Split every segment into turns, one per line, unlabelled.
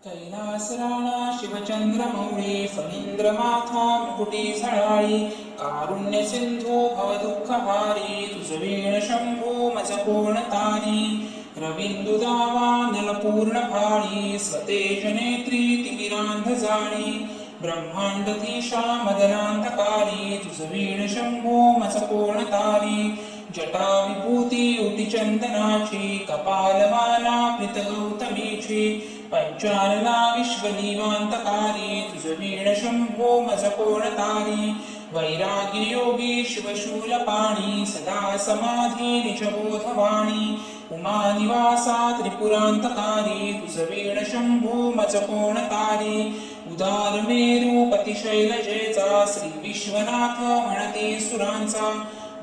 कैलासराणा शिवचंद्रमौळी फणींद्रमाथा मुकुटी झळाळी कारुण्य सिंधू भवदुःखहारी तुझ वीण शंभो मज कोण तारी रविंदु दावा नलपूर्ण भाळी स्वतेज नेत्री तिमिरांध जाळी ब्रह्मांडधीशा मदनांतकारी तुझ वीण शंभो मज कोण तारी जटा विभूती उटी चंदनाची कपालमाला प्रीत गौतमीची पंचानना विश्वलीवांतकारी तुझ वीण शंभो मज कोण तारी वैरागी योगी शिवशूलपाणी सदा समाधी निजबोधवाणी उमानिवासा त्रिपुरांतकारी तुझ वीण शंभो मज कोण तारी उदार मेरूपती शैलजेचा श्री विश्वनाथ म्हणती सुरांचा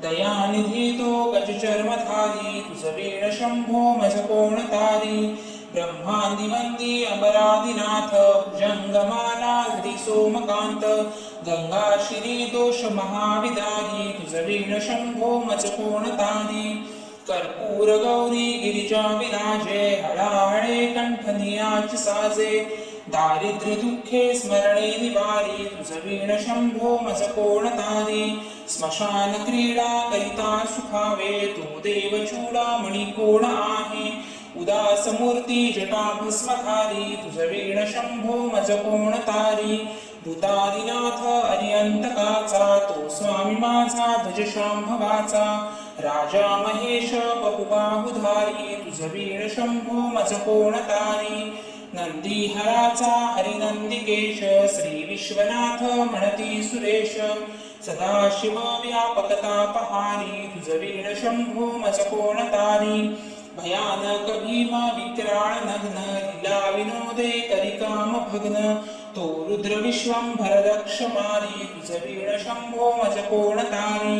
दयानिधी तो गजचर्मधारी तुझ वीण शंभो मज कोण तारी ब्रह्मादिवंदी अमरादिनाथ भुजंगमाला हरी सोमकांत गंगा श्री दोष महाविदारी तुझ वीण शंभो मज कोण तारी कर्पूर गौरी गिरिजा विराजे हळाहळे कंठनियाच साजे दारिद्र्य दुःखे स्मरणे निवारी तुझ वीण शंभो मज कोण तारी स्मशान क्रीडा करिता सुखावे तो देव चूडामणी कोण आहे उदास मूर्ती जटा भस्मधारी तुझ वीण शंभो मज कोण तारी भूतादिनाथ अरियंतकाचा तो स्वामी माझा ध्वज शांभवाचा राजा महेश बहुबाहुधारी तुझ वीण शंभो मज कोण तारी नंदीहराचा हरिनंदिकेश श्री विश्वनाथ म्हणती सुरेश सदाशिव व्यापकतापहारी तुझ वीण शंभो मज कोण तारी भयानक भीम विक्राळ नग्न लीला विनोदे करिकाम भग्न तो रुद्र विश्वंभर दक्ष मारी तुझ वीण शंभो मज कोण तारी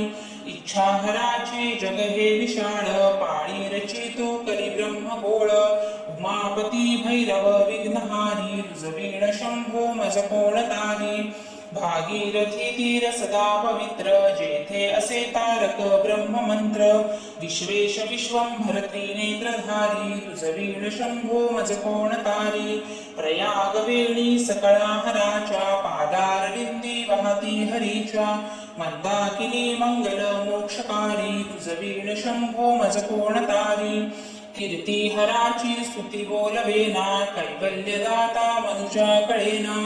इच्छाहराचे जग हे विशाळ पाणी रचितो करी ब्रह्म गोळ उमापती भैरव विघ्नहारी तुझ वीण शंभो मज कोण तारी भागीरथी तीर सदा पवित्र जेथे असे तारक ब्रह्म मंत्र विश्वेश विश्वंभर त्रिनेत्रधारी तुझ वीण शंभो मज कोण तारी प्रयाग वेणी सकळा हराच्या पादारविंदी वाहती हरीच्या मंदाकिनी मंगल मोक्षकारी तुझ वीण शंभो मज कोण तारी कीर्ती हराची स्तुती बोलवेना कैवल्यदाता मनुजा कळेना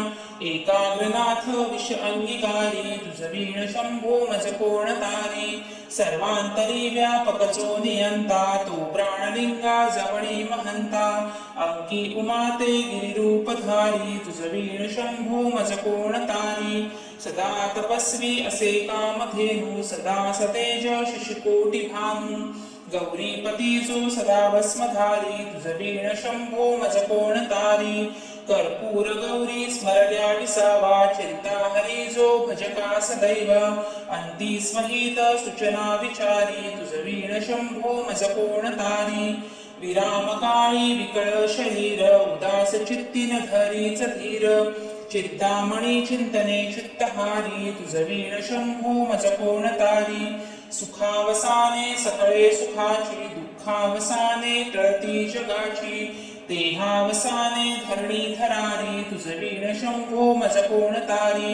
एकाग्रनाथ विष अंगीकारी तुझ वीण शंभो मज कोण तारी सर्वांतरी व्यापक चो नियंता तो प्राणलिंगा जवळी महंता अंकी उमाते गिरिरूपधारी तुझ वीण शंभो मज कोण तारी सदा तपस्वी असे कामधेनु सदा सतेज शशिकोटी भानु गौरीपती जो सदा भस्मधारी तुझ वीण शंभो मज कोण तारी कर्पूर गौरी स्मरल्या विसावा चिंता हरी जो भजका सदैव अंती स्महित सूचना विचारी तुझ वीण शंभो मज कोण तारी विरामकाळी विकळ शरीर उदास चित्तीन धरीच धीर चिंतामणी चिंतने चित्तहारी तुझ वीण शंभो मज कोण तारी सुखावसाने सकळे सुखाची दुःखावसाने टळती जगाची देहावसाने धरणी धरारी तुझ वीण शंभो मज कोण तारी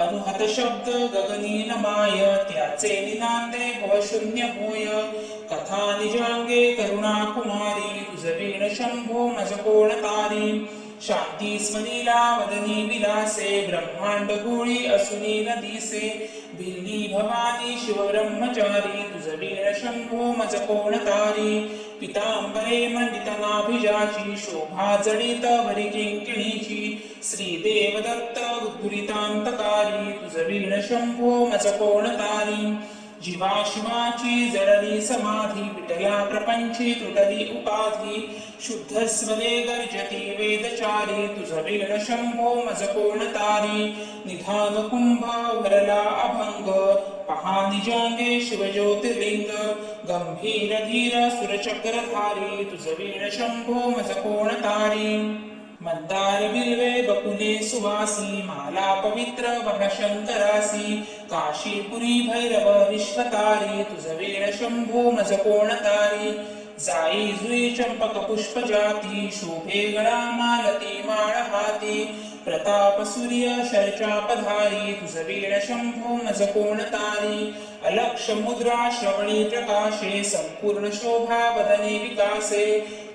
अनुहत शब्द गगनीन माय त्याचे निनांदे भव शून्य होय कथा निजांगे करुणा कुमारी तुझ वीण शंभो मज कोण तारी शांती स्मरीला वदनी विलासे ब्रह्मांड गोळी असुनी नदीसे भिल्ली भवानी शिव ब्रह्मचारी तुझ वीण शंभो मज कोण तारी पितांबरे मंडित नाभिजाची शोभा जडित वरी किंकिणीची श्री देवदत्त उद्धुरितांतकारी तुझ वीण शंभो मज कोण तारी जीवाशिवाची जडली समाधी विटला प्रपंची तुटली उपाधी शुद्ध स्वरे गर्जती वेदचारी तुझ वीण शंभो मज कोण तारी निधान कुंभ भरला अभंग पहा निजांगे शिवज्योतिर्लिंग गंभीर धीर सुरचक्रधारी तुझ वीण शंभो मज कोण तारी मंदार बिल्वे बकुले सुवासी माला पवित्र वह शंकरासी काशीपुरी भैरव विश्वतारी तुझ वीण शंभो मज कोण तारी जाई जुई चंपक पुष्प जाती शोभे गळा मालती माळ प्रताप सूर्य शरचापधारी तुझ वीण शंभो मज कोण तारी अलक्ष मुद्रा श्रवणी प्रकाशे संपूर्ण शोभा वदने विकासे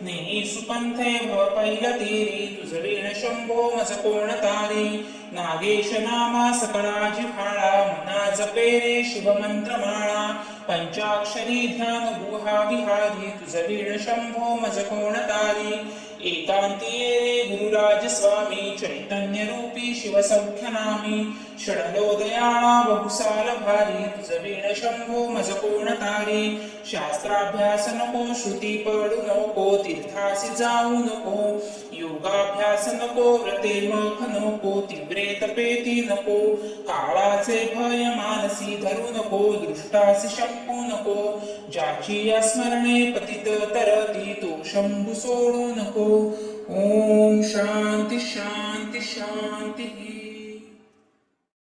नेही सुपंथे भव पहिल तीरी तुझ वीण शंभो मज कोण तारी नागेश नामा सकळा जिव्हाळा मना जपे रे शिवमंत्रमाळा पंचाक्षरी ध्यान गुहा विहारी तुझ वीण शंभो मज कोण तारी एकांती ये रे गुरुराज स्वामी चैतन्य रूपी शिवसौख्य नामी षडलोदयाळा बहुसाल भारी तुझ वीण शंभो मज कोण तारी शास्त्राभ्यास नको श्रुती पडू नको तीर्थासी जाऊ नको योगाभ्यास नको व्रते मख नको तीव्रे तपेती नको काळाचे भय मानसी धरू नको दृष्टासी शंकू नको ज्याची स्मरणे पतित तरती तो शंभू सोडू नको ओम शांती शांती शांती.